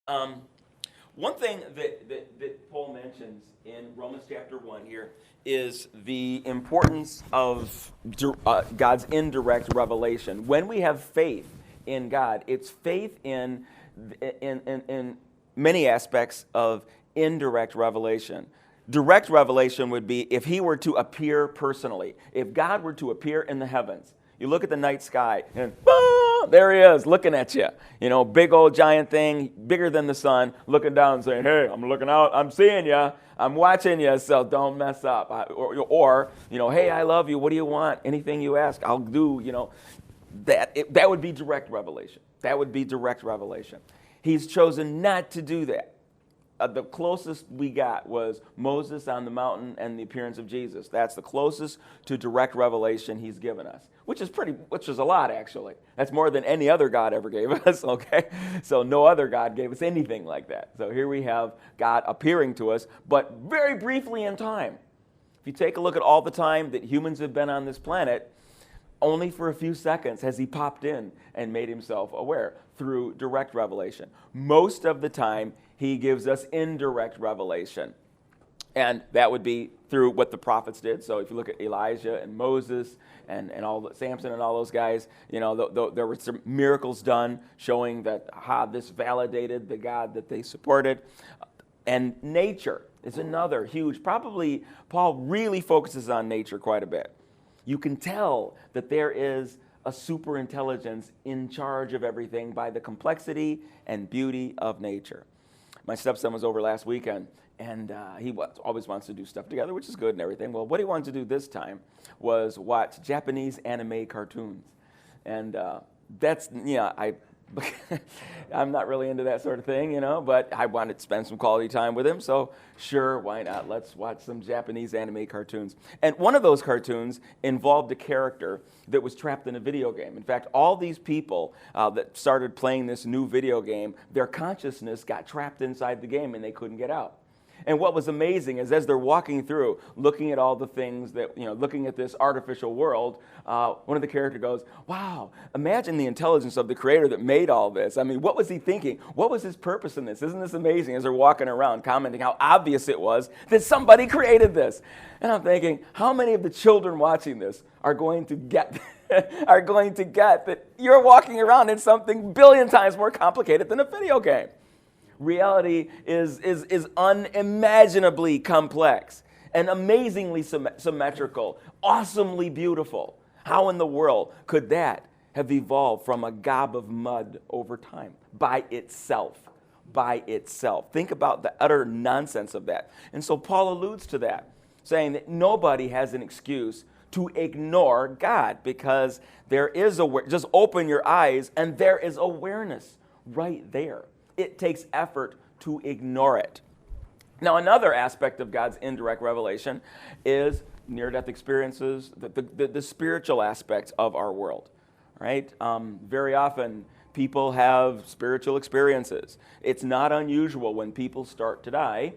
Um, One thing that Paul mentions in Romans chapter 1 here is the importance of God's indirect revelation. When we have faith in God, it's faith in many aspects of indirect revelation. Direct revelation would be if he were to appear personally, if God were to appear in the heavens. You look at the night sky, and there he is looking at you. You know, big old giant thing, bigger than the sun, looking down and saying, hey, I'm looking out, I'm seeing you, I'm watching you, so don't mess up. Or hey, I love you, what do you want? Anything you ask, I'll do, that would be direct revelation. That would be direct revelation. He's chosen not to do that. The closest we got was Moses on the mountain and the appearance of Jesus. That's the closest to direct revelation he's given us, which is a lot, actually. That's more than any other God ever gave us, okay? So no other God gave us anything like that. So here we have God appearing to us, but very briefly in time. If you take a look at all the time that humans have been on this planet, only for a few seconds has he popped in and made himself aware through direct revelation. Most of the time, he gives us indirect revelation. And that would be through what the prophets did. So if you look at Elijah and Moses and Samson and all those guys, there were some miracles done showing that this validated the God that they supported. And nature is another huge, probably Paul really focuses on nature quite a bit. You can tell that there is a super intelligence in charge of everything by the complexity and beauty of nature. My stepson was over last weekend, and he always wants to do stuff together, which is good and everything. Well, what he wanted to do this time was watch Japanese anime cartoons. And I'm not really into that sort of thing, but I wanted to spend some quality time with him, so sure, why not? Let's watch some Japanese anime cartoons. And one of those cartoons involved a character that was trapped in a video game. In fact, all these people that started playing this new video game, their consciousness got trapped inside the game and they couldn't get out. And what was amazing is as they're walking through, looking at all the things that, looking at this artificial world, one of the characters goes, wow, imagine the intelligence of the creator that made all this. I mean, what was he thinking? What was his purpose in this? Isn't this amazing? As they're walking around, commenting how obvious it was that somebody created this. And I'm thinking, how many of the children watching this are going to get that you're walking around in something billion times more complicated than a video game? Reality is unimaginably complex and amazingly symmetrical, awesomely beautiful. How in the world could that have evolved from a gob of mud over time by itself? By itself. Think about the utter nonsense of that. And so Paul alludes to that, saying that nobody has an excuse to ignore God because there is just open your eyes and there is awareness right there. It takes effort to ignore it. Now, another aspect of God's indirect revelation is near-death experiences, the spiritual aspects of our world, right? Very often, people have spiritual experiences. It's not unusual when people start to die,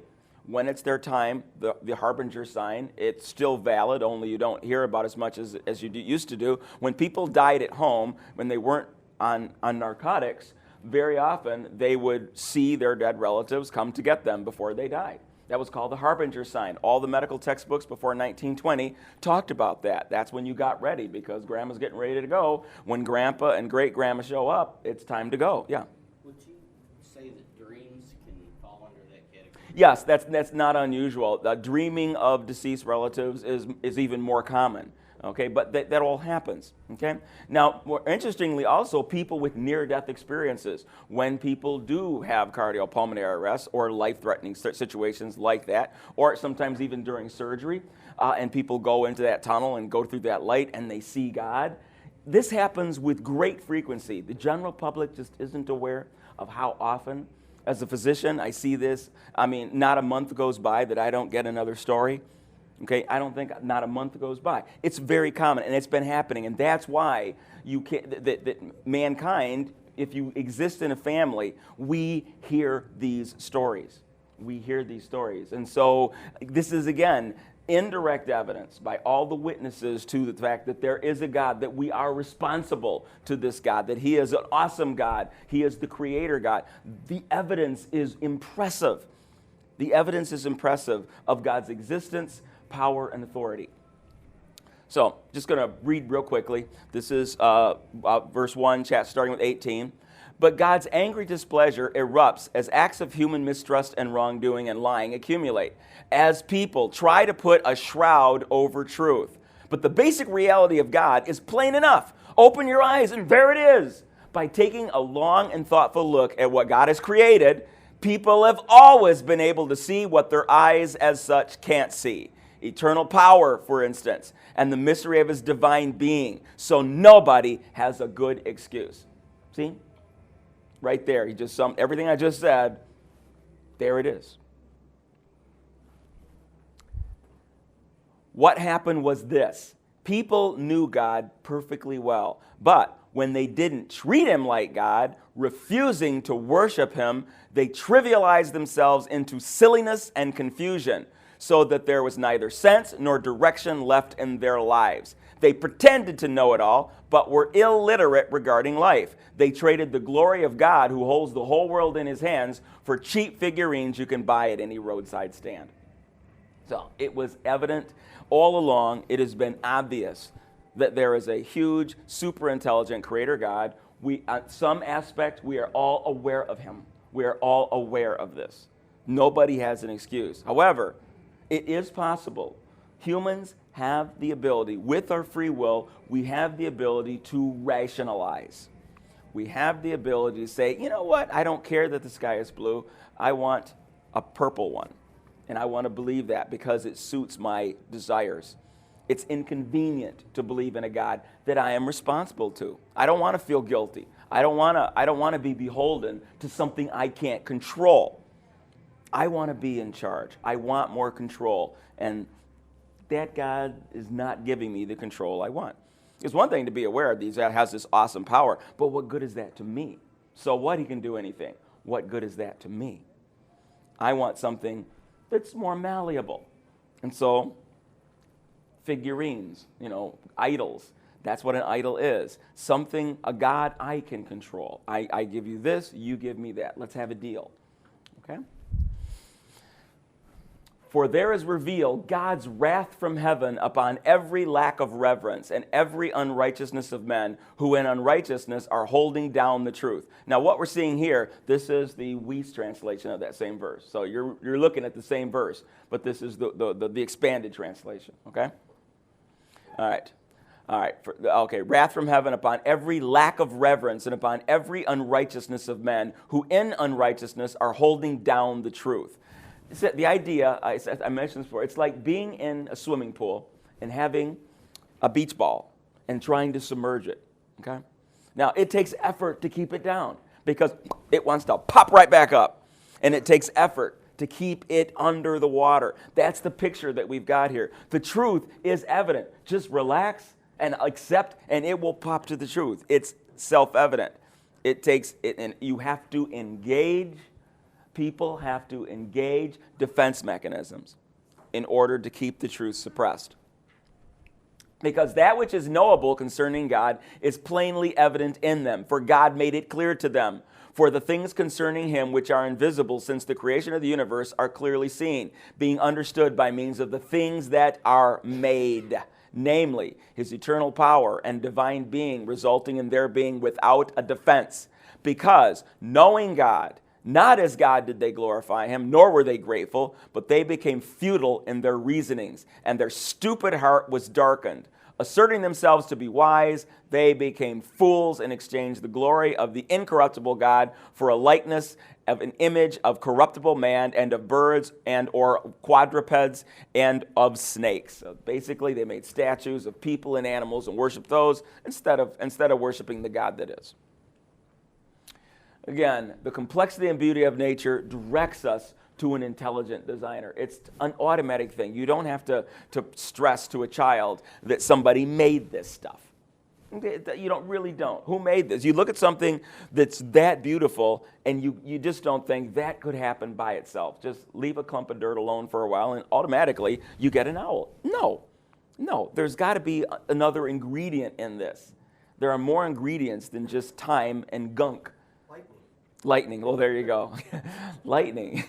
when it's their time, the harbinger sign, it's still valid, only you don't hear about as much as you used to do. When people died at home, when they weren't on narcotics, very often they would see their dead relatives come to get them before they died. That was called the harbinger sign. All the medical textbooks before 1920 talked about that. That's when you got ready because grandma's getting ready to go. When grandpa and great-grandma show up, it's time to go. Yeah. Would you say that dreams can fall under that category? Yes, that's not unusual. Dreaming of deceased relatives is even more common. Okay, but that all happens, okay? Now, more interestingly also, people with near-death experiences, when people do have cardiopulmonary arrest or life-threatening situations like that, or sometimes even during surgery, and people go into that tunnel and go through that light and they see God, this happens with great frequency. The general public just isn't aware of how often. As a physician, I see this. I mean, not a month goes by that I don't get another story. Okay, I don't think not a month goes by. It's very common, and it's been happening, and that's why you can't, that mankind, if you exist in a family, we hear these stories. We hear these stories, and so this is again indirect evidence by all the witnesses to the fact that there is a God, that we are responsible to this God, that he is an awesome God, he is the creator God. The evidence is impressive. The evidence is impressive of God's existence, power, and authority. So, just going to read real quickly. This is verse 1, starting with 18. But God's angry displeasure erupts as acts of human mistrust and wrongdoing and lying accumulate, as people try to put a shroud over truth. But the basic reality of God is plain enough. Open your eyes and there it is. By taking a long and thoughtful look at what God has created, people have always been able to see what their eyes as such can't see. Eternal power, for instance, and the mystery of his divine being. So nobody has a good excuse. See? Right there, he just summed everything I just said. There it is. What happened was this. People knew God perfectly well, but when they didn't treat him like God, refusing to worship him, they trivialized themselves into silliness and confusion, so that there was neither sense nor direction left in their lives. They pretended to know it all, but were illiterate regarding life. They traded the glory of God, who holds the whole world in his hands, for cheap figurines you can buy at any roadside stand. So it was evident all along, it has been obvious that there is a huge, super intelligent creator God. On some aspect, we are all aware of him. We are all aware of this. Nobody has an excuse. However, it is possible. Humans have the ability, with our free will, we have the ability to rationalize. We have the ability to say, you know what, I don't care that the sky is blue. I want a purple one. And I want to believe that because it suits my desires. It's inconvenient to believe in a God that I am responsible to. I don't want to feel guilty. I don't want to be beholden to something I can't control. I want to be in charge. I want more control. And that God is not giving me the control I want. It's one thing to be aware of these, that has this awesome power, but what good is that to me? So what, he can do anything. What good is that to me? I want something that's more malleable. And so, figurines, idols. That's what an idol is. Something, a God I can control. I give you this, you give me that. Let's have a deal. Okay? For there is revealed God's wrath from heaven upon every lack of reverence and every unrighteousness of men who in unrighteousness are holding down the truth. Now what we're seeing here, this is the Weiss translation of that same verse. So you're looking at the same verse, but this is the expanded translation, okay? All right. Okay, wrath from heaven upon every lack of reverence and upon every unrighteousness of men who in unrighteousness are holding down the truth. The idea, I mentioned this before, it's like being in a swimming pool and having a beach ball and trying to submerge it, okay? Now, it takes effort to keep it down because it wants to pop right back up, and it takes effort to keep it under the water. That's the picture that we've got here. The truth is evident. Just relax and accept, and it will pop to the truth. It's self-evident. It takes it, and you have to engage. People have to engage defense mechanisms in order to keep the truth suppressed. Because that which is knowable concerning God is plainly evident in them, for God made it clear to them. For the things concerning him which are invisible since the creation of the universe are clearly seen, being understood by means of the things that are made, namely his eternal power and divine being, resulting in their being without a defense. Because knowing God, not as God did they glorify him, nor were they grateful, but they became futile in their reasonings, and their stupid heart was darkened. Asserting themselves to be wise, they became fools and exchanged the glory of the incorruptible God for a likeness of an image of corruptible man and of birds and or quadrupeds and of snakes. So basically, they made statues of people and animals and worshiped those instead of worshiping the God that is. Again, the complexity and beauty of nature directs us to an intelligent designer. It's an automatic thing. You don't have to stress to a child that somebody made this stuff. You really don't. Who made this? You look at something that's that beautiful, and you just don't think that could happen by itself. Just leave a clump of dirt alone for a while, and automatically you get an owl. No. There's got to be another ingredient in this. There are more ingredients than just time and gunk. Lightning. Well, there you go. Lightning.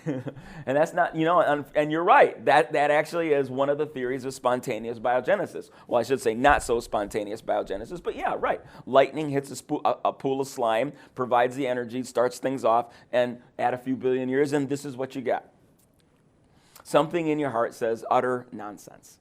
And that's not, and you're right. That actually is one of the theories of spontaneous biogenesis. Well, I should say not so spontaneous biogenesis, but yeah, right. Lightning hits a pool of slime, provides the energy, starts things off, and add a few billion years, and this is what you got. Something in your heart says utter nonsense.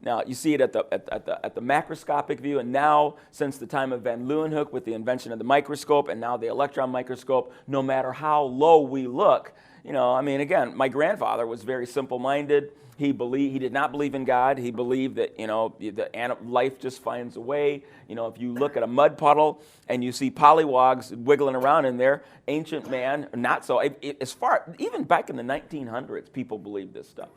Now, you see it at the macroscopic view, and now, since the time of Van Leeuwenhoek with the invention of the microscope and now the electron microscope, no matter how low we look, again, my grandfather was very simple-minded. He did not believe in God. He believed that life just finds a way. If you look at a mud puddle and you see pollywogs wiggling around in there, ancient man, not so. Even back in the 1900s, people believed this stuff.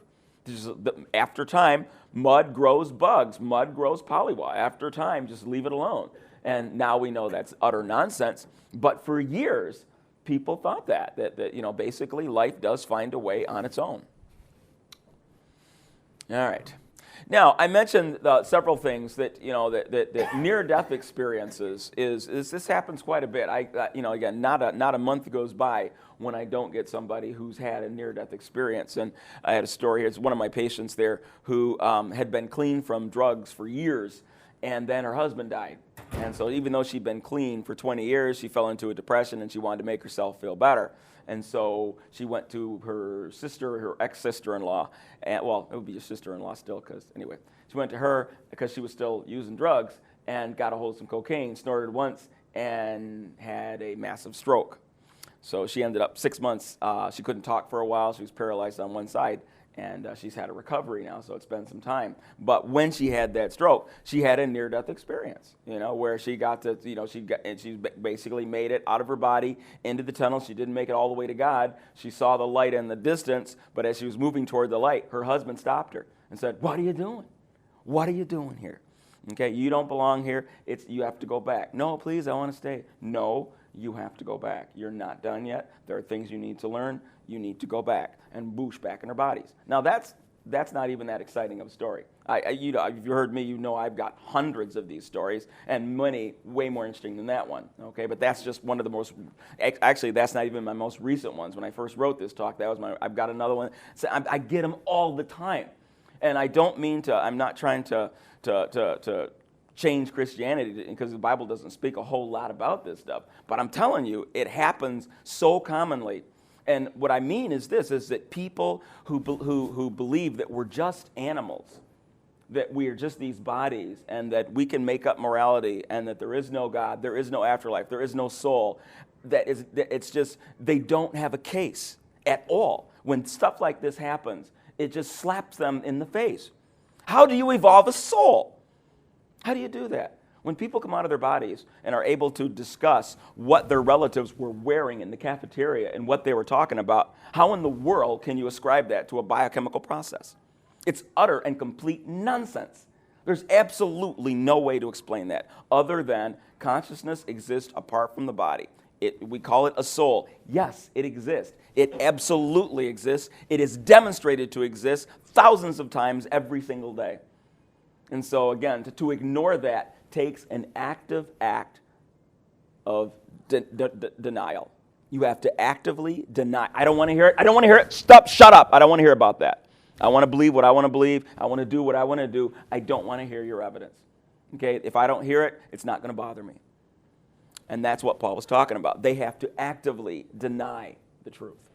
After time, mud grows bugs, mud grows pollywog. After time, just leave it alone. And now we know that's utter nonsense. But for years, people thought that basically life does find a way on its own. All right. Now, I mentioned several things that near-death experiences this happens quite a bit. Again, not a month goes by when I don't get somebody who's had a near-death experience. And I had a story. It's one of my patients there who had been clean from drugs for years, and then her husband died. And so even though she'd been clean for 20 years, she fell into a depression, and she wanted to make herself feel better. And so she went to her ex-sister-in-law, and, well, it would be your sister-in-law still, because anyway. She went to her because she was still using drugs and got a hold of some cocaine, snorted once, and had a massive stroke. So she ended up 6 months. She couldn't talk for a while. She was paralyzed on one side, and she's had a recovery now, so it's been some time. But when she had that stroke, she had a near-death experience, where she got to, she basically made it out of her body into the tunnel. She didn't make it all the way to God. She saw the light in the distance, but as she was moving toward the light, her husband stopped her and said, "What are you doing? What are you doing here? Okay, you don't belong here. You have to go back." "No, please, I want to stay." "No, you have to go back. You're not done yet. There are things you need to learn. You need to go back." And boosh, back in her bodies. Now, that's not even that exciting of a story. If you heard me, I've got hundreds of these stories, and many way more interesting than that one. Okay, but that's just one of the most. Actually, that's not even my most recent ones. When I first wrote this talk, I've got another one. So I get them all the time, and I don't mean to. I'm not trying to change Christianity, because the Bible doesn't speak a whole lot about this stuff. But I'm telling you, it happens so commonly. And what I mean is this, is that people who believe that we're just animals, that we are just these bodies, and that we can make up morality, and that there is no God, there is no afterlife, there is no soul, it's just, they don't have a case at all. When stuff like this happens, it just slaps them in the face. How do you evolve a soul? How do you do that? When people come out of their bodies and are able to discuss what their relatives were wearing in the cafeteria and what they were talking about, how in the world can you ascribe that to a biochemical process? It's utter and complete nonsense. There's absolutely no way to explain that other than consciousness exists apart from the body. We call it a soul. Yes, it exists. It absolutely exists. It is demonstrated to exist thousands of times every single day. And so again, to ignore that takes an active act of denial. You have to actively deny. I don't want to hear it. I don't want to hear it. Shut up. I don't want to hear about that. I want to believe what I want to believe. I want to do what I want to do. I don't want to hear your evidence. Okay? If I don't hear it, it's not going to bother me. And that's what Paul was talking about. They have to actively deny the truth.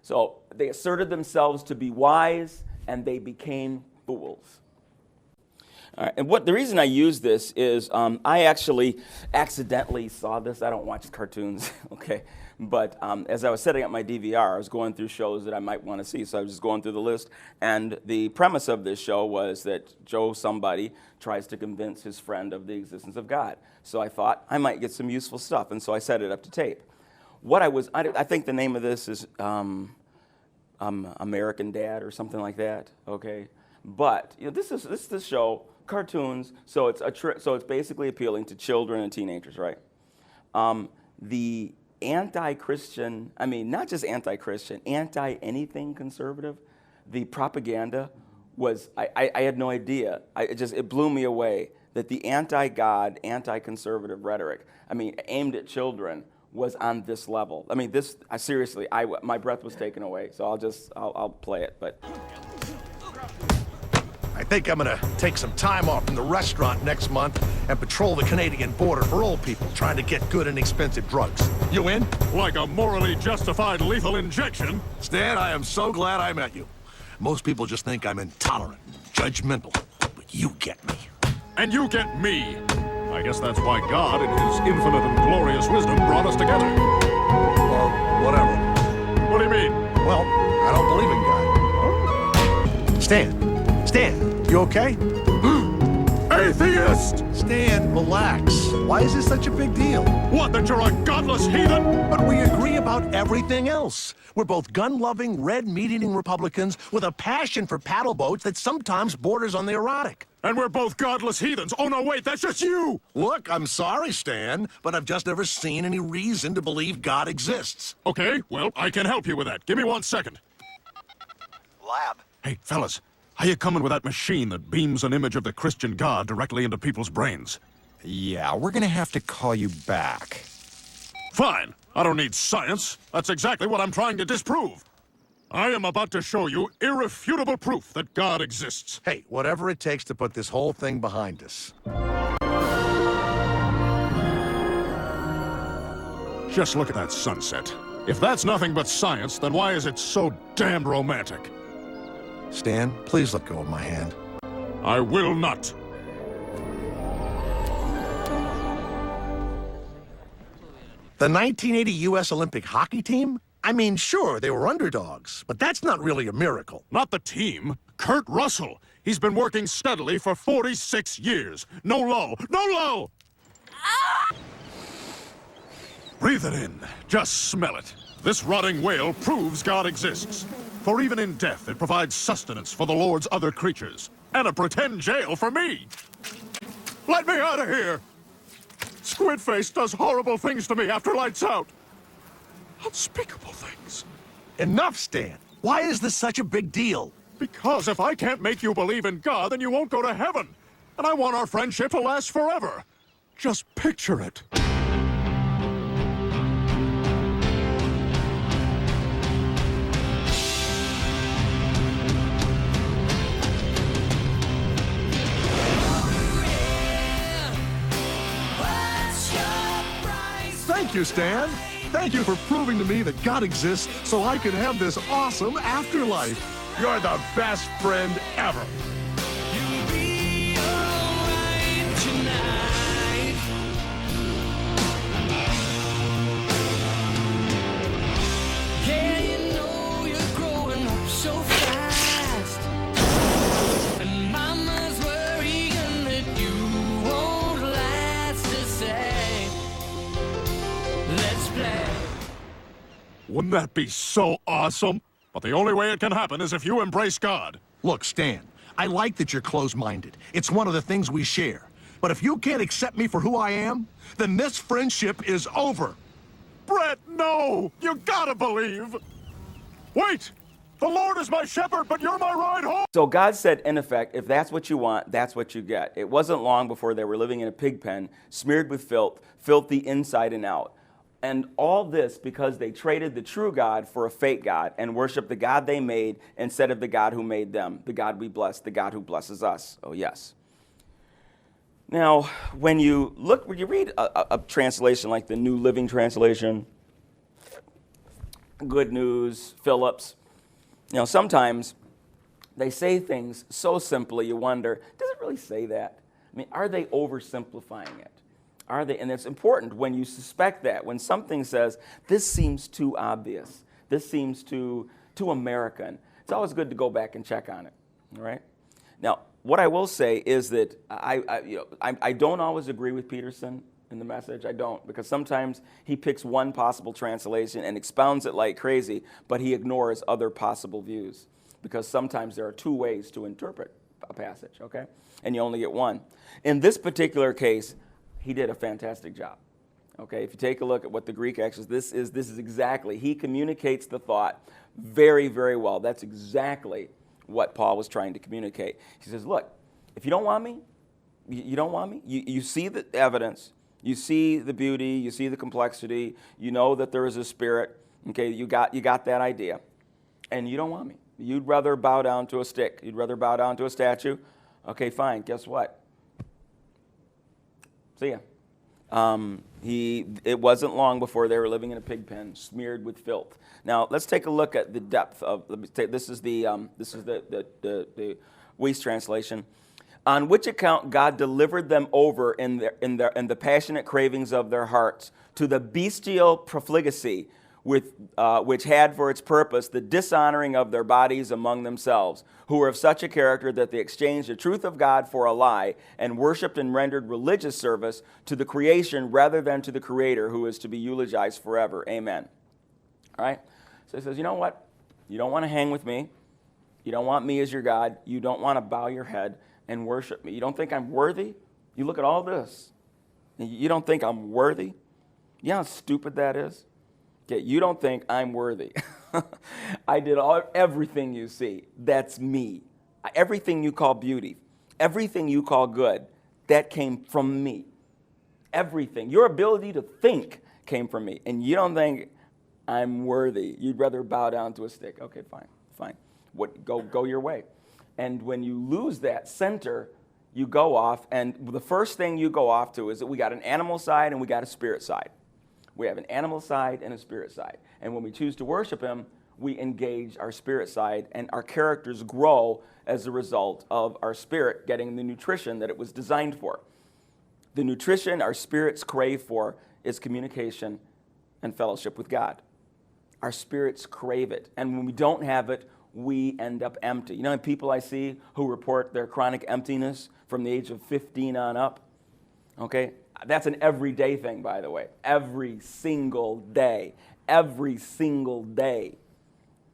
So they asserted themselves to be wise, and they became fools. All right, and the reason I use this is I actually accidentally saw this. I don't watch cartoons, okay? But as I was setting up my DVR, I was going through shows that I might want to see. So I was just going through the list. And the premise of this show was that Joe somebody tries to convince his friend of the existence of God. So I thought I might get some useful stuff. And so I set it up to tape. I think the name of this is American Dad or something like that, okay? But this show cartoons. So it's so it's basically appealing to children and teenagers, right? The anti-Christian, I mean, not just anti-Christian, anti-anything conservative, the propaganda was, I had no idea. It blew me away that the anti-God, anti-conservative rhetoric, I mean, aimed at children, was on this level. I mean, this, seriously, my breath was taken away. So I'll play it, but. I think I'm gonna take some time off from the restaurant next month and patrol the Canadian border for old people trying to get good and expensive drugs. You in? Like a morally justified lethal injection? Stan, I am so glad I met you. Most people just think I'm intolerant, judgmental, but you get me. And you get me. I guess that's why God, in his infinite and glorious wisdom, brought us together. Or whatever. What do you mean? Well, I don't believe in God. Stan, you okay? Atheist! Stan, relax. Why is this such a big deal? What, that you're a godless heathen? But we agree about everything else. We're both gun-loving, red meat-eating Republicans with a passion for paddle boats that sometimes borders on the erotic. And we're both godless heathens. Oh, no, wait, that's just you! Look, I'm sorry, Stan, but I've just never seen any reason to believe God exists. Okay, well, I can help you with that. Give me 1 second. Lab. Hey, fellas, how you coming with that machine that beams an image of the Christian God directly into people's brains? Yeah, we're gonna have to call you back. Fine. I don't need science. That's exactly what I'm trying to disprove. I am about to show you irrefutable proof that God exists. Hey, whatever it takes to put this whole thing behind us. Just look at that sunset. If that's nothing but science, then why is it so damned romantic? Stan, please let go of my hand. I will not. The 1980 U.S. Olympic hockey team? I mean, sure, they were underdogs, but that's not really a miracle. Not the team. Kurt Russell. He's been working steadily for 46 years. No lull. No lull! Breathe it in. Just smell it. This rotting whale proves God exists. For even in death, it provides sustenance for the Lord's other creatures. And a pretend jail for me. Let me out of here! Squidface does horrible things to me after lights out. Unspeakable things. Enough, Stan. Why is this such a big deal? Because if I can't make you believe in God, then you won't go to heaven. And I want our friendship to last forever. Just picture it. Thank you, Stan. Thank you for proving to me that God exists so I can have this awesome afterlife. You're the best friend ever. You'll be alright tonight. Yeah, you know you're growing up so fast. And mama's worrying that you won't last to say. Let's play. Wouldn't that be so awesome? But the only way it can happen is if you embrace God. Look, Stan, I like that you're closed-minded. It's one of the things we share. But if you can't accept me for who I am, then this friendship is over. Brett, no! You gotta believe! Wait! The Lord is my shepherd, but you're my ride home! So God said, in effect, if that's what you want, that's what you get. It wasn't long before they were living in a pig pen, smeared with filth, filthy inside and out. And all this because they traded the true God for a fake God and worshiped the God they made instead of the God who made them, the God we bless, the God who blesses us. Oh, yes. Now, when you read a translation like the New Living Translation, Good News, Phillips, sometimes they say things so simply you wonder, does it really say that? I mean, are they oversimplifying it? Are they? And it's important when you suspect that, when something says, this seems too obvious, this seems too American, it's always good to go back and check on it, all right? Now, what I will say is that I don't always agree with Peterson in the message. I don't, because sometimes he picks one possible translation and expounds it like crazy, but he ignores other possible views, because sometimes there are two ways to interpret a passage, okay? And you only get one. In this particular case, he did a fantastic job. Okay, if you take a look at what the Greek actually is, this is exactly, he communicates the thought very, very well. That's exactly what Paul was trying to communicate. He says, look, if you don't want me, you don't want me, you see the evidence, you see the beauty, you see the complexity, you know that there is a spirit, okay, you got that idea, and you don't want me. You'd rather bow down to a stick. You'd rather bow down to a statue. Okay, fine, guess what? See ya. It wasn't long before they were living in a pig pen, smeared with filth. Now let's take a look at the depth of. This is the Weiss translation. On which account God delivered them over in the passionate cravings of their hearts to the bestial profligacy, which had for its purpose the dishonoring of their bodies among themselves, who were of such a character that they exchanged the truth of God for a lie, and worshipped and rendered religious service to the creation rather than to the Creator, who is to be eulogized forever. Amen. All right? So he says, you know what? You don't want to hang with me. You don't want me as your God. You don't want to bow your head and worship me. You don't think I'm worthy? You look at all this. You don't think I'm worthy? You know how stupid that is? Okay, you don't think I'm worthy. I did everything you see. That's me. Everything you call beauty, everything you call good, that came from me. Everything. Your ability to think came from me. And you don't think I'm worthy. You'd rather bow down to a stick. Okay, fine. Go your way. And when you lose that center, you go off, and the first thing you go off to is that we got an animal side and we got a spirit side. We have an animal side and a spirit side. And when we choose to worship him, we engage our spirit side, and our characters grow as a result of our spirit getting the nutrition that it was designed for. The nutrition our spirits crave for is communication and fellowship with God. Our spirits crave it. And when we don't have it, we end up empty. You know, people I see who report their chronic emptiness from the age of 15 on up, okay? That's an everyday thing, by the way. Every single day. Every single day.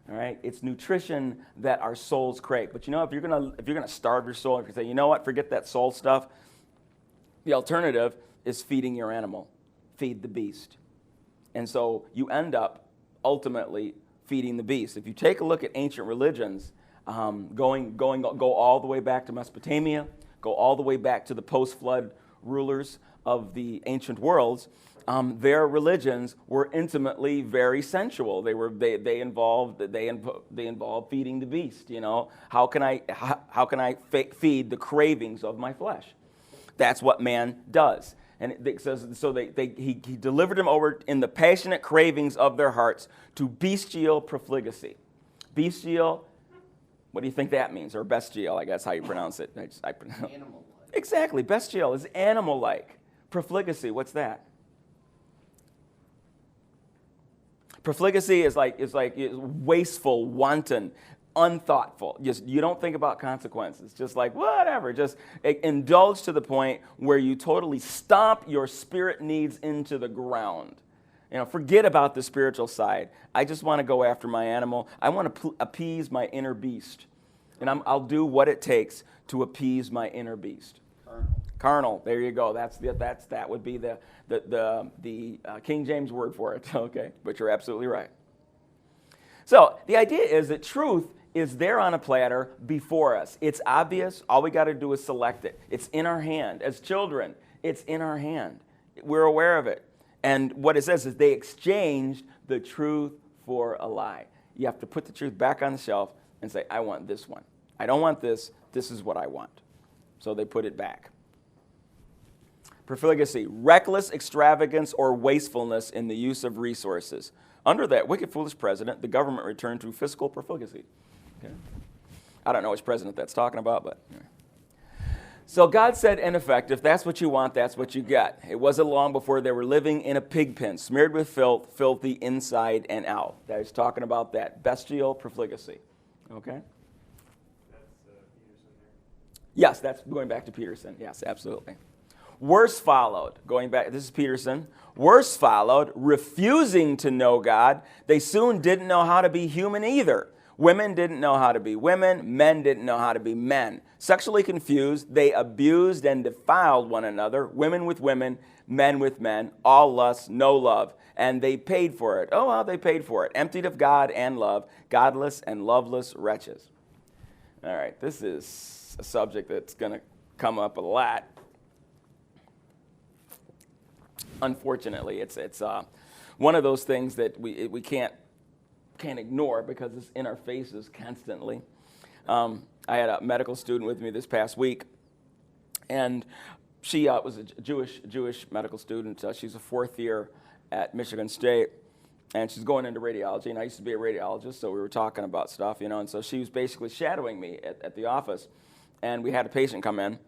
All right? It's nutrition that our souls crave. But you know, if you're gonna starve your soul, if you say, you know what, forget that soul stuff, the alternative is feeding your animal. Feed the beast. And so you end up ultimately feeding the beast. If you take a look at ancient religions, go all the way back to Mesopotamia, go all the way back to the post-flood rulers of the ancient worlds, their religions were intimately very sensual. They involved feeding the beast. You know, how can I feed the cravings of my flesh? That's what man does. And it says, so he delivered them over in the passionate cravings of their hearts to bestial profligacy. Bestial, what do you think that means? Or bestial, I guess how you pronounce it. Animal-like. Exactly, bestial is animal-like. Profligacy, what's that? Profligacy is like wasteful, wanton, unthoughtful. You don't think about consequences. Just like whatever. Just indulge to the point where you totally stomp your spirit needs into the ground. You know, forget about the spiritual side. I just want to go after my animal. I want to appease my inner beast, and I'll do what it takes to appease my inner beast. Carnal. There you go. That would be the King James word for it. Okay, but you're absolutely right. So the idea is that truth is there on a platter before us. It's obvious. All we got to do is select it. It's in our hand. As children, it's in our hand. We're aware of it. And what it says is they exchanged the truth for a lie. You have to put the truth back on the shelf and say, I want this one. I don't want this. This is what I want. So they put it back. Profligacy, reckless extravagance or wastefulness in the use of resources. Under that wicked, foolish president, the government returned to fiscal profligacy. Okay. I don't know which president that's talking about, but anyway. So God said, in effect, if that's what you want, that's what you get. It wasn't long before they were living in a pig pen, smeared with filth, filthy inside and out. That is talking about that bestial profligacy. Okay? That's Peterson there. Yes, that's going back to Peterson. Yes, absolutely. Worse followed, going back, this is Peterson. Worse followed, refusing to know God. They soon didn't know how to be human either. Women didn't know how to be women. Men didn't know how to be men. Sexually confused, they abused and defiled one another, women with women, men with men, all lust, no love. And they paid for it. Oh, well, they paid for it. Emptied of God and love, godless and loveless wretches. All right, this is a subject that's going to come up a lot. Unfortunately, it's one of those things that we can't ignore because it's in our faces constantly. I had a medical student with me this past week, and she was a Jewish medical student. She's a fourth year at Michigan State, and she's going into radiology. And I used to be a radiologist, so we were talking about stuff, And so she was basically shadowing me at the office, and we had a patient come in,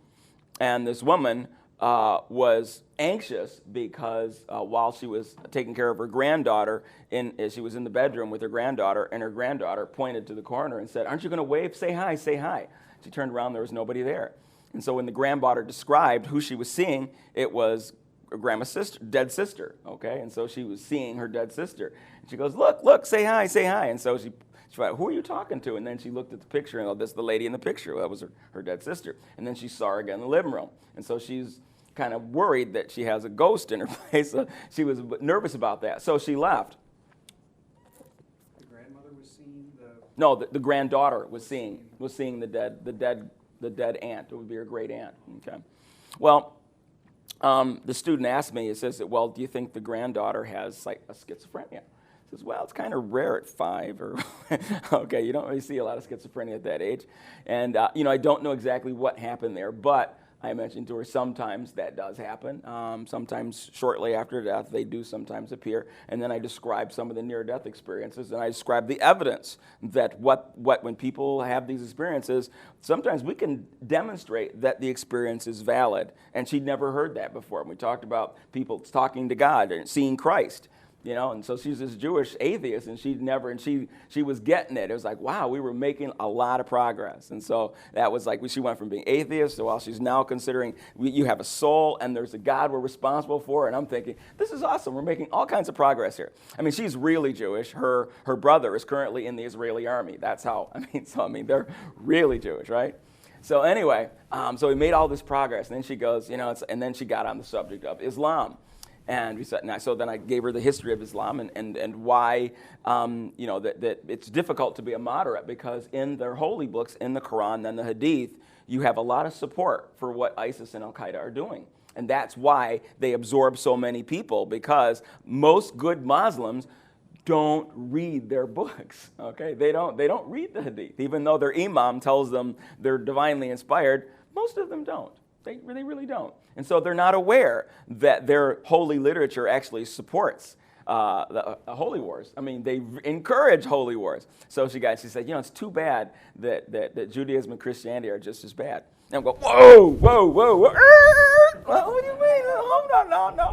and this woman was anxious because while she was taking care of her granddaughter, she was in the bedroom with her granddaughter, and her granddaughter pointed to the corner and said, "Aren't you going to wave? Say hi, say hi." She turned around, there was nobody there. And so when the granddaughter described who she was seeing, it was her grandma's sister, dead sister, okay? And so she was seeing her dead sister. And she goes, look, say hi, say hi. And so she went, "Who are you talking to?" And then she looked at the picture, and this is the lady in the picture. That was her dead sister. And then she saw her again in the living room. And so she's kind of worried that she has a ghost in her place. So she was nervous about that. So she left. The grandmother was seeing the... No, the granddaughter was seeing the dead aunt. It would be her great aunt. Okay. Well, the student asked me, he says, "Well, do you think the granddaughter has like a schizophrenia?" He says, "Well, it's kind of rare at 5, or okay, you don't really see a lot of schizophrenia at that age." And I don't know exactly what happened there, but I mentioned to her sometimes that does happen. Sometimes shortly after death, they do sometimes appear. And then I describe some of the near-death experiences, and I describe the evidence that when people have these experiences, sometimes we can demonstrate that the experience is valid. And she'd never heard that before. We talked about people talking to God and seeing Christ. And so she's this Jewish atheist, and she was getting it. It was like, wow, we were making a lot of progress. And so that was like, she went from being atheist to, well, she's now considering you have a soul and there's a God we're responsible for. And I'm thinking, this is awesome. We're making all kinds of progress here. I mean, she's really Jewish. Her brother is currently in the Israeli army. That's how, they're really Jewish, right? So anyway, so we made all this progress. And then she goes, and then she got on the subject of Islam. And we said, so then I gave her the history of Islam and why, that it's difficult to be a moderate, because in their holy books, in the Quran and the Hadith, you have a lot of support for what ISIS and Al-Qaeda are doing. And that's why they absorb so many people, because most good Muslims don't read their books, okay? They don't read the Hadith. Even though their imam tells them they're divinely inspired, most of them don't. They really don't. And so they're not aware that their holy literature actually supports the holy wars. I mean, they encourage holy wars. So she said, it's too bad that Judaism and Christianity are just as bad. And I'm going, whoa. What do you mean? Hold on, no,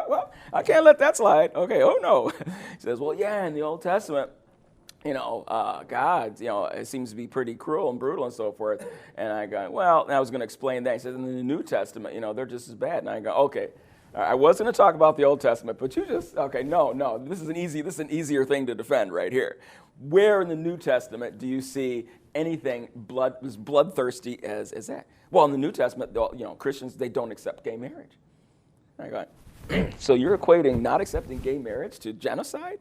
what? I can't let that slide. Okay, oh no. She says, well, yeah, in the Old Testament, God, it seems to be pretty cruel and brutal and so forth. And I go, well, and I was going to explain that. He says, in the New Testament, they're just as bad. And I go, okay, I was going to talk about the Old Testament, but no, this is an easier thing to defend right here. Where in the New Testament do you see anything as bloodthirsty as that? Well, in the New Testament, Christians, they don't accept gay marriage. And I go, so you're equating not accepting gay marriage to genocide?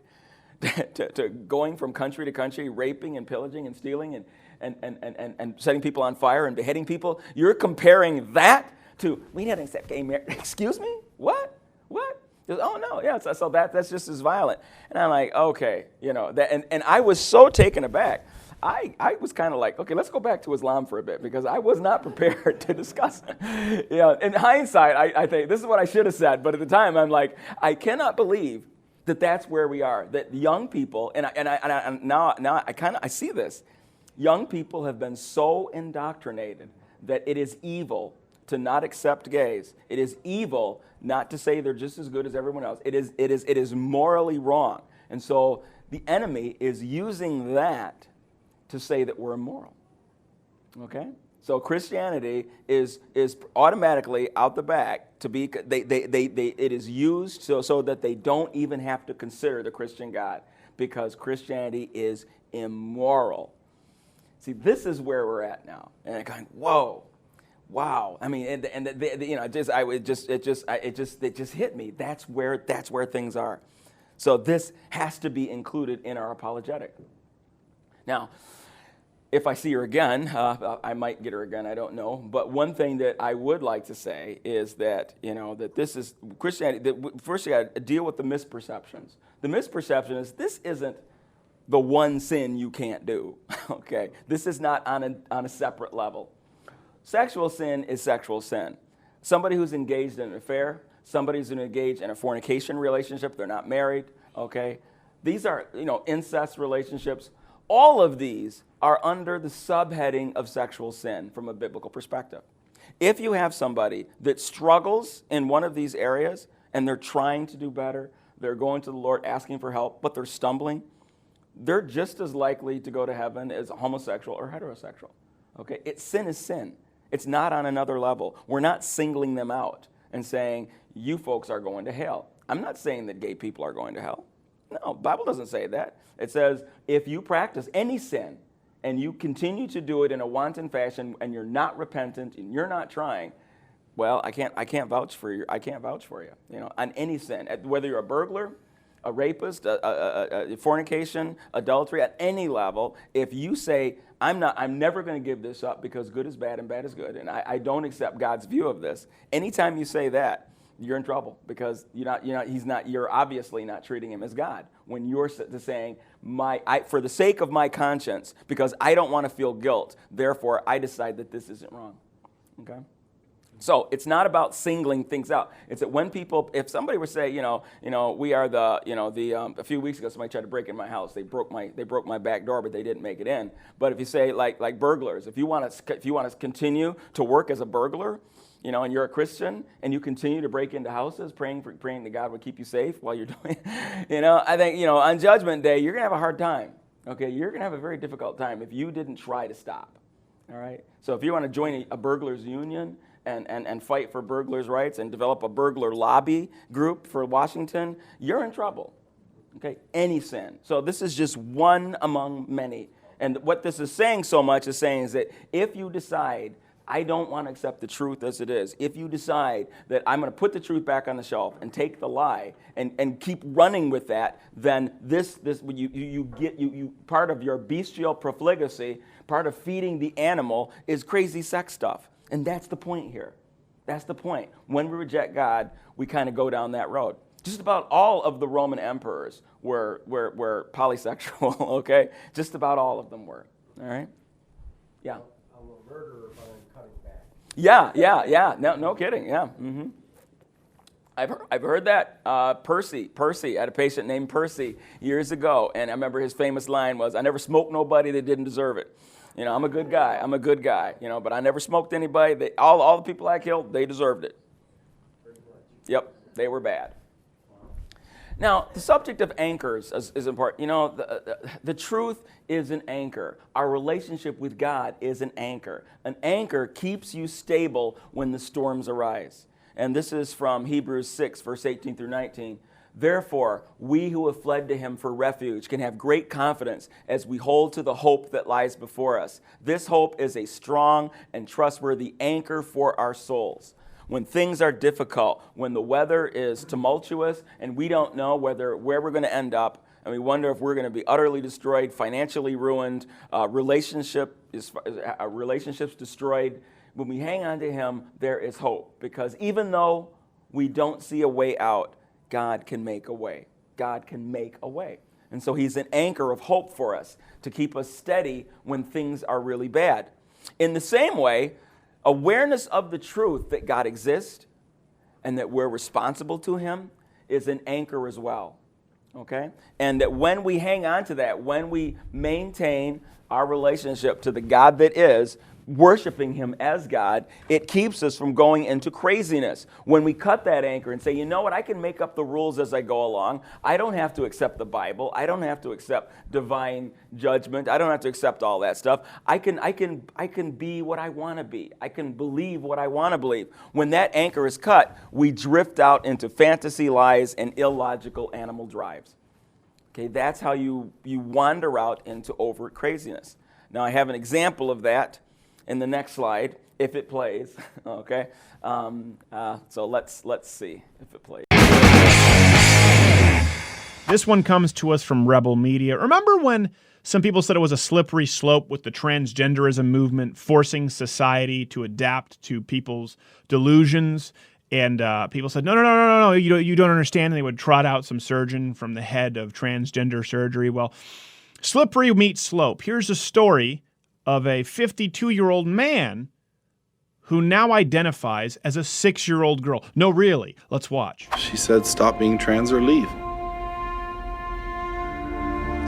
to going from country to country, raping and pillaging and stealing and setting people on fire and beheading people. You're comparing that to, we didn't accept gay marriage. Excuse me? What? Oh, no, yeah, so that's just as violent. And I'm like, okay, and I was so taken aback. I was kind of like, okay, let's go back to Islam for a bit, because I was not prepared to discuss it. In hindsight, I think this is what I should have said, but at the time, I'm like, I cannot believe that's where we are. That young people, and now I see this. Young people have been so indoctrinated that it is evil to not accept gays. It is evil not to say they're just as good as everyone else. It is morally wrong. And so the enemy is using that to say that we're immoral. Okay? So Christianity is automatically out the back to be it is used so that they don't even have to consider the Christian God, because Christianity is immoral. See, this is where we're at now, and I'm going, whoa, wow. I mean, it just hit me. That's where things are. So this has to be included in our apologetic. Now, if I see her again, I might get her again, I don't know. But one thing that I would like to say is that, that this is Christianity. First, you got to deal with the misperceptions. The misperception is this isn't the one sin you can't do, okay? This is not on a separate level. Sexual sin is sexual sin. Somebody who's engaged in an affair, somebody who's engaged in a fornication relationship, they're not married, okay? These are, incest relationships. All of these are under the subheading of sexual sin from a biblical perspective. If you have somebody that struggles in one of these areas and they're trying to do better, they're going to the Lord asking for help, but they're stumbling, they're just as likely to go to heaven as homosexual or heterosexual. Okay? Sin is sin. It's not on another level. We're not singling them out and saying, you folks are going to hell. I'm not saying that gay people are going to hell. No, the Bible doesn't say that. It says if you practice any sin and you continue to do it in a wanton fashion and you're not repentant and you're not trying, well, I can't vouch for you. I can't vouch for you. On any sin, whether you're a burglar, a rapist, a fornication, adultery, at any level, if you say I'm never going to give this up because good is bad and bad is good, and I don't accept God's view of this. Anytime you say that, you're in trouble, because you're obviously not treating him as God. When you're saying, for the sake of my conscience, because I don't want to feel guilt, therefore I decide that this isn't wrong. Okay? So it's not about singling things out. It's that when people, if somebody were to say, we are a few weeks ago somebody tried to break in my house. They broke my back door, but they didn't make it in. But if you say like burglars, if you want to continue to work as a burglar, and you're a Christian and you continue to break into houses, praying that God would keep you safe while you're doing it, I think, on Judgment Day, you're going to have a hard time. Okay, you're going to have a very difficult time if you didn't try to stop. All right? So if you want to join a burglars union and fight for burglars' rights and develop a burglar lobby group for Washington, you're in trouble. Okay, any sin. So this is just one among many. And what this is saying so much is that if you decide, I don't want to accept the truth as it is, if you decide that I'm going to put the truth back on the shelf and take the lie and keep running with that, then you part of your bestial profligacy, part of feeding the animal is crazy sex stuff. And that's the point here. That's the point. When we reject God, we kind of go down that road. Just about all of the Roman emperors were polysexual, okay? Just about all of them were, all right? Yeah. I'm a murderer, but I'm cutting back. Yeah. No kidding, yeah. Mm-hmm. I've heard that. Percy, I had a patient named Percy years ago, and I remember his famous line was, I never smoked nobody that didn't deserve it. I'm a good guy, but I never smoked anybody. All the people I killed, they deserved it. Yep, they were bad. Now, the subject of anchors is important. The truth is an anchor. Our relationship with God is an anchor. An anchor keeps you stable when the storms arise. And this is from Hebrews 6, verse 18 through 19. Therefore, we who have fled to him for refuge can have great confidence as we hold to the hope that lies before us. This hope is a strong and trustworthy anchor for our souls. When things are difficult, when the weather is tumultuous and we don't know where we're going to end up, and we wonder if we're going to be utterly destroyed, financially ruined, relationships destroyed, when we hang on to him, there is hope. Because even though we don't see a way out, God can make a way. God can make a way. And so he's an anchor of hope for us to keep us steady when things are really bad. In the same way, awareness of the truth that God exists and that we're responsible to him is an anchor as well. Okay? And that when we hang on to that, when we maintain our relationship to the God that is, worshiping him as God, it keeps us from going into craziness. When we cut that anchor and say, you know what, I can make up the rules as I go along. I don't have to accept the Bible. I don't have to accept divine judgment. I don't have to accept all that stuff. I can be what I want to be. I can believe what I want to believe. When that anchor is cut, we drift out into fantasy lies and illogical animal drives. Okay, that's how you wander out into overt craziness. Now I have an example of that in the next slide, if it plays. Okay, so let's see if it plays. This one comes to us from Rebel Media. Remember when some people said it was a slippery slope with the transgenderism movement forcing society to adapt to people's delusions? And people said, no, you don't understand. And they would trot out some surgeon from the head of transgender surgery. Well, slippery meets slope. Here's a story of a 52-year-old man who now identifies as a 6-year-old girl. No, really. Let's watch. She said, stop being trans or leave.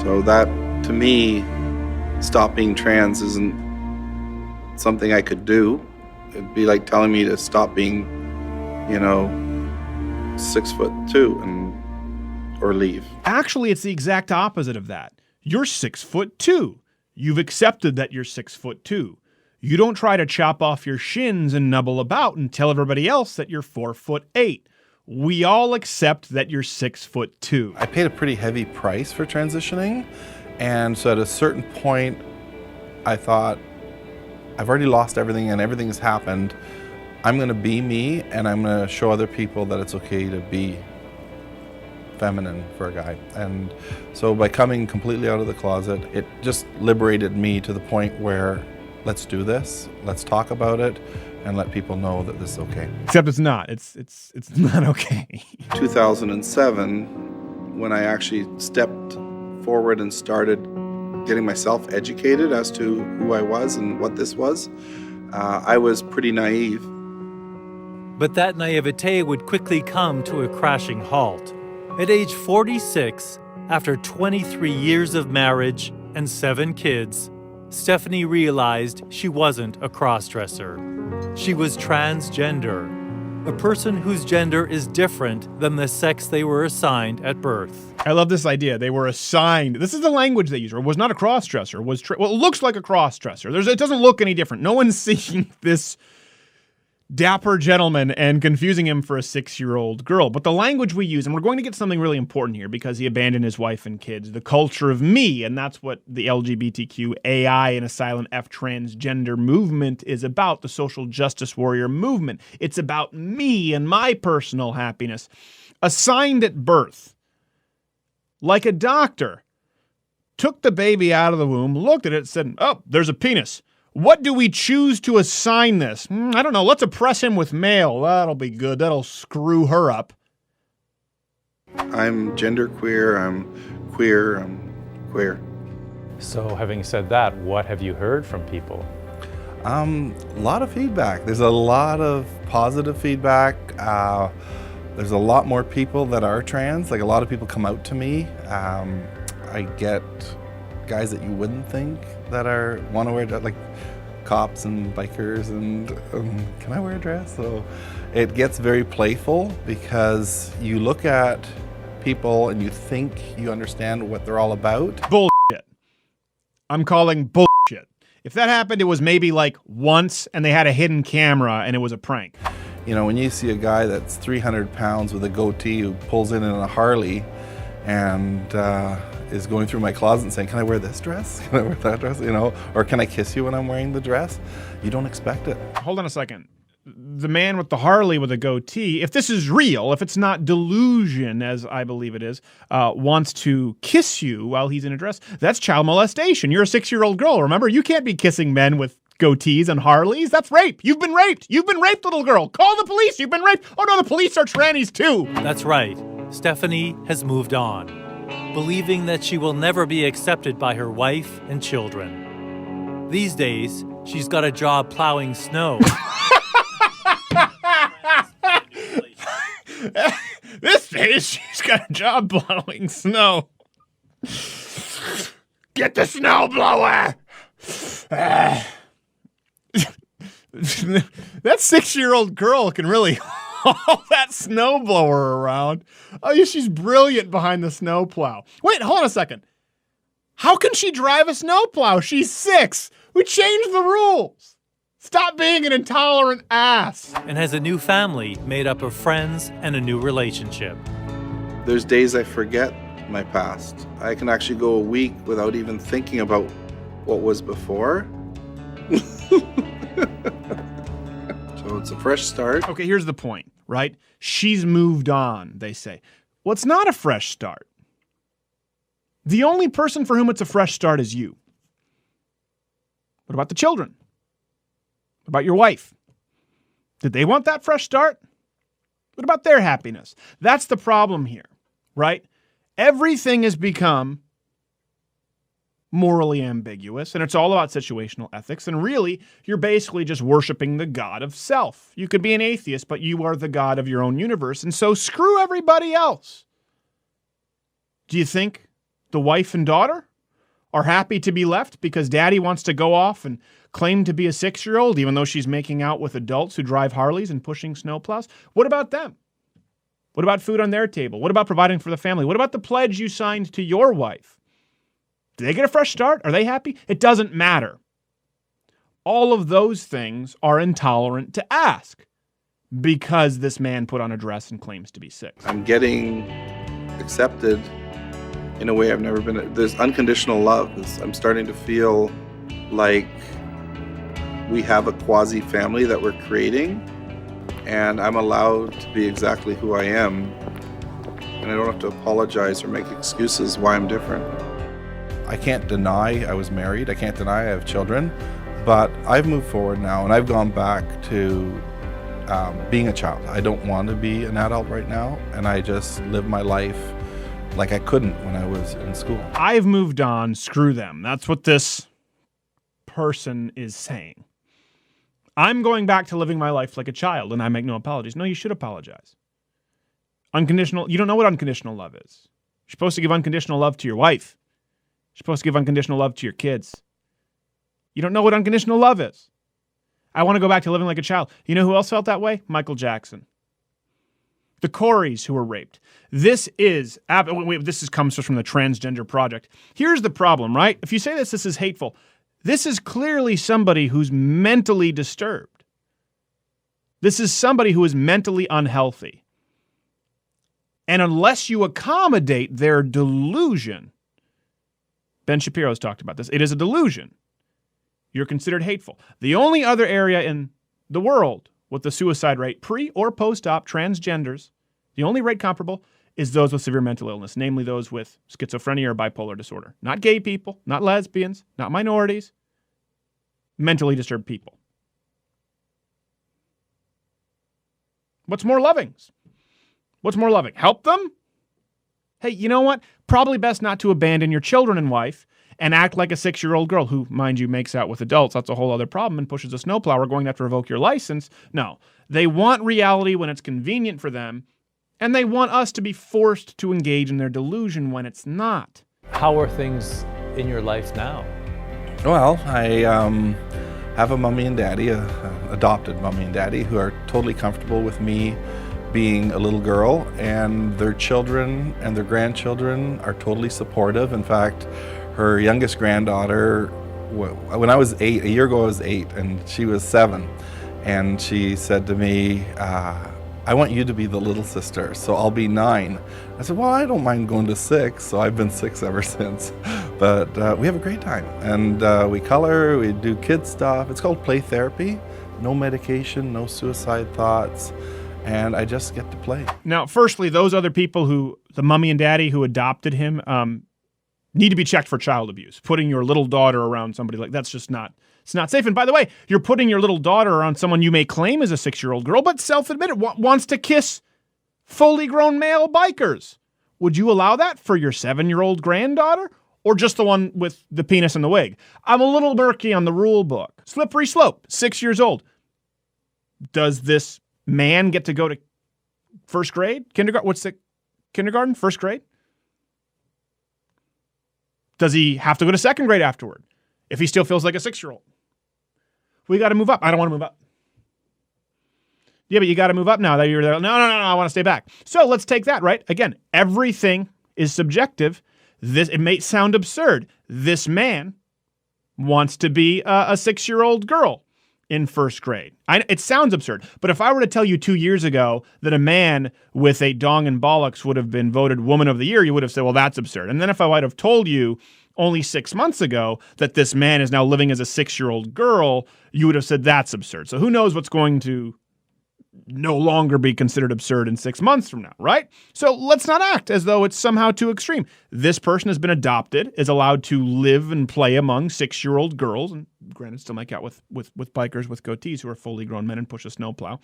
So that, to me, stop being trans isn't something I could do. It'd be like telling me to stop being, 6'2" or leave. Actually, it's the exact opposite of that. You're 6'2". You've accepted that you're 6'2". You don't try to chop off your shins and nubble about and tell everybody else that you're 4'8". We all accept that you're 6'2". I paid a pretty heavy price for transitioning, and so at a certain point, I thought, I've already lost everything and everything has happened. I'm going to be me, and I'm going to show other people that it's okay to be feminine for a guy. And so by coming completely out of the closet, it just liberated me to the point where let's do this, let's talk about it, and let people know that this is okay. Except it's not. It's not okay. 2007, when I actually stepped forward and started getting myself educated as to who I was and what this was, I was pretty naive. But that naivete would quickly come to a crashing halt. At age 46, after 23 years of marriage and 7 kids, Stephanie realized she wasn't a crossdresser. She was transgender, a person whose gender is different than the sex they were assigned at birth. I love this idea. They were assigned. This is the language they use. Or was not a crossdresser. Well, it looks like a crossdresser. It doesn't look any different. No one's seeing this dapper gentleman and confusing him for a 6-year-old girl. But the language we use, and we're going to get something really important here because he abandoned his wife and kids, the culture of me, and that's what the LGBTQ AI and a silent F transgender movement is about, the social justice warrior movement. It's about me and my personal happiness. Assigned at birth, like a doctor, took the baby out of the womb, looked at it, said, oh, there's a penis. What do we choose to assign this? I don't know. Let's oppress him with male. That'll be good. That'll screw her up. I'm genderqueer, I'm queer. So having said that, what have you heard from people? A lot of feedback. There's a lot of positive feedback. There's a lot more people that are trans. Like, a lot of people come out to me. I get guys that you wouldn't think that want to wear, like cops and bikers, and can I wear a dress? So it gets very playful because you look at people and you think you understand what they're all about. Bullshit. I'm calling bullshit. If that happened, it was maybe like once and they had a hidden camera and it was a prank. You know, when you see a guy that's 300 pounds with a goatee who pulls in a Harley and is going through my closet and saying, can I wear this dress? Can I wear that dress? Or can I kiss you when I'm wearing the dress? You don't expect it. Hold on a second. The man with the Harley with a goatee, if this is real, if it's not delusion, as I believe it is, wants to kiss you while he's in a dress, that's child molestation. You're a 6-year-old girl, remember? You can't be kissing men with goatees and Harleys. That's rape. You've been raped. You've been raped, little girl. Call the police. You've been raped. Oh no, the police are trannies too. That's right. Stephanie has moved on, believing that she will never be accepted by her wife and children. These days, she's got a job plowing snow. This days, she's got a job plowing snow. Get the snow blower! That 6-year-old girl can really haul that snowblower around. Oh, yeah, she's brilliant behind the snowplow. Wait, hold on a second. How can she drive a snowplow? She's 6. We changed the rules. Stop being an intolerant ass. And has a new family made up of friends and a new relationship. There's days I forget my past. I can actually go a week without even thinking about what was before. So it's a fresh start. Okay, here's the point, right? She's moved on, they say. Well, it's not a fresh start. The only person for whom it's a fresh start is you. What about the children? What about your wife? Did they want that fresh start? What about their happiness? That's the problem here, right? Everything has become morally ambiguous, and it's all about situational ethics, and really, you're basically just worshiping the god of self. You could be an atheist, but you are the god of your own universe, and so screw everybody else. Do you think the wife and daughter are happy to be left because daddy wants to go off and claim to be a 6-year-old, even though she's making out with adults who drive Harleys and pushing snowplows? What about them? What about food on their table? What about providing for the family? What about the pledge you signed to your wife? Do they get a fresh start? Are they happy? It doesn't matter. All of those things are intolerant to ask because this man put on a dress and claims to be 6. I'm getting accepted in a way I've never been. There's unconditional love. I'm starting to feel like we have a quasi-family that we're creating, and I'm allowed to be exactly who I am, and I don't have to apologize or make excuses why I'm different. I can't deny I was married. I can't deny I have children, but I've moved forward now, and I've gone back to being a child. I don't want to be an adult right now, and I just live my life like I couldn't when I was in school. I've moved on, screw them. That's what this person is saying. I'm going back to living my life like a child, and I make no apologies. No, you should apologize. Unconditional, you don't know what unconditional love is. You're supposed to give unconditional love to your wife. You're supposed to give unconditional love to your kids. You don't know what unconditional love is. I want to go back to living like a child. You know who else felt that way? Michael Jackson. The Coreys who were raped. This comes from the Transgender Project. Here's the problem, right? If you say this is hateful. This is clearly somebody who's mentally disturbed. This is somebody who is mentally unhealthy. And unless you accommodate their delusion, Ben Shapiro's talked about this, it is a delusion. You're considered hateful. The only other area in the world with the suicide rate, pre or post-op transgenders, the only rate comparable is those with severe mental illness, namely those with schizophrenia or bipolar disorder. Not gay people, not lesbians, not minorities, mentally disturbed people. What's more loving? What's more loving? Help them? Hey, you know what? Probably best not to abandon your children and wife and act like a 6-year-old girl who, mind you, makes out with adults. That's a whole other problem and pushes a snowplow. We're going to have to revoke your license. No, they want reality when it's convenient for them, and they want us to be forced to engage in their delusion when it's not. How are things in your life now? Well, I have a mommy and daddy, a adopted mommy and daddy, who are totally comfortable with me being a little girl, and their children and their grandchildren are totally supportive. In fact, her youngest granddaughter, when I was 8, a year ago I was 8, and she was 7, and she said to me, I want you to be the little sister, so I'll be 9. I said, well, I don't mind going to 6, so I've been 6 ever since. But we have a great time, and we color, we do kid stuff. It's called play therapy. No medication, no suicide thoughts. And I just get to play. Now, firstly, those other people who, the mommy and daddy who adopted him, need to be checked for child abuse. Putting your little daughter around somebody like that's just not, it's not safe. And by the way, you're putting your little daughter around someone you may claim is a 6-year-old girl, but self-admitted wants to kiss fully grown male bikers. Would you allow that for your 7-year-old granddaughter? Or just the one with the penis and the wig? I'm a little murky on the rule book. Slippery slope, 6 years old. Does this man get to go to first grade? Kindergarten? What's the kindergarten? First grade? Does he have to go to second grade afterward if he still feels like a 6-year-old? We got to move up. I don't want to move up. Yeah, but you got to move up now that you're there. No, I want to stay back. So let's take that, right? Again, everything is subjective. It may sound absurd. This man wants to be a 6-year-old girl in first grade. It sounds absurd, but if I were to tell you 2 years ago that a man with a dong and bollocks would have been voted Woman of the Year, you would have said, well, that's absurd. And then if I might have told you only 6 months ago that this man is now living as a 6-year-old girl, you would have said that's absurd. So who knows what's going to no longer be considered absurd in 6 months from now, right? So let's not act as though it's somehow too extreme. This person has been adopted, is allowed to live and play among 6-year-old girls, and granted, still make out with bikers with goatees who are fully grown men and push a snowplow.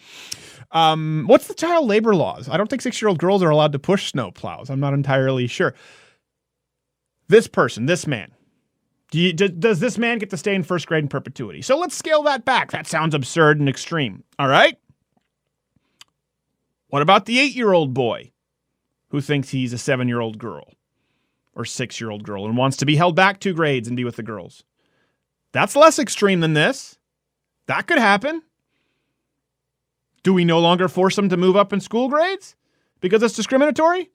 What's the child labor laws? I don't think 6-year-old girls are allowed to push snowplows. I'm not entirely sure. This person, this man, does this man get to stay in first grade in perpetuity? So let's scale that back. That sounds absurd and extreme. All right? What about the 8-year-old boy who thinks he's a 7-year-old girl or 6-year-old girl and wants to be held back 2 grades and be with the girls? That's less extreme than this. That could happen. Do we no longer force them to move up in school grades because it's discriminatory?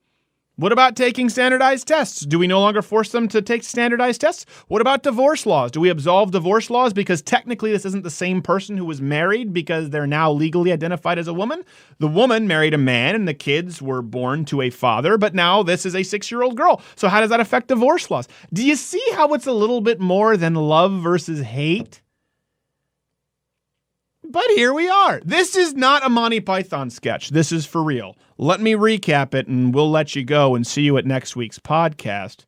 What about taking standardized tests? Do we no longer force them to take standardized tests? What about divorce laws? Do we absolve divorce laws because technically this isn't the same person who was married because they're now legally identified as a woman? The woman married a man and the kids were born to a father, but now this is a 6-year-old girl. So how does that affect divorce laws? Do you see how it's a little bit more than love versus hate? But here we are. This is not a Monty Python sketch. This is for real. Let me recap it and we'll let you go and see you at next week's podcast.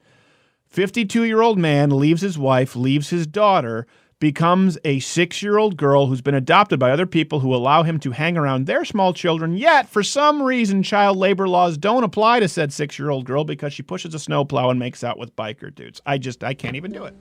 52-year-old man leaves his wife, leaves his daughter, becomes a 6-year-old girl who's been adopted by other people who allow him to hang around their small children, yet for some reason child labor laws don't apply to said 6-year-old girl because she pushes a snowplow and makes out with biker dudes. I can't even do it.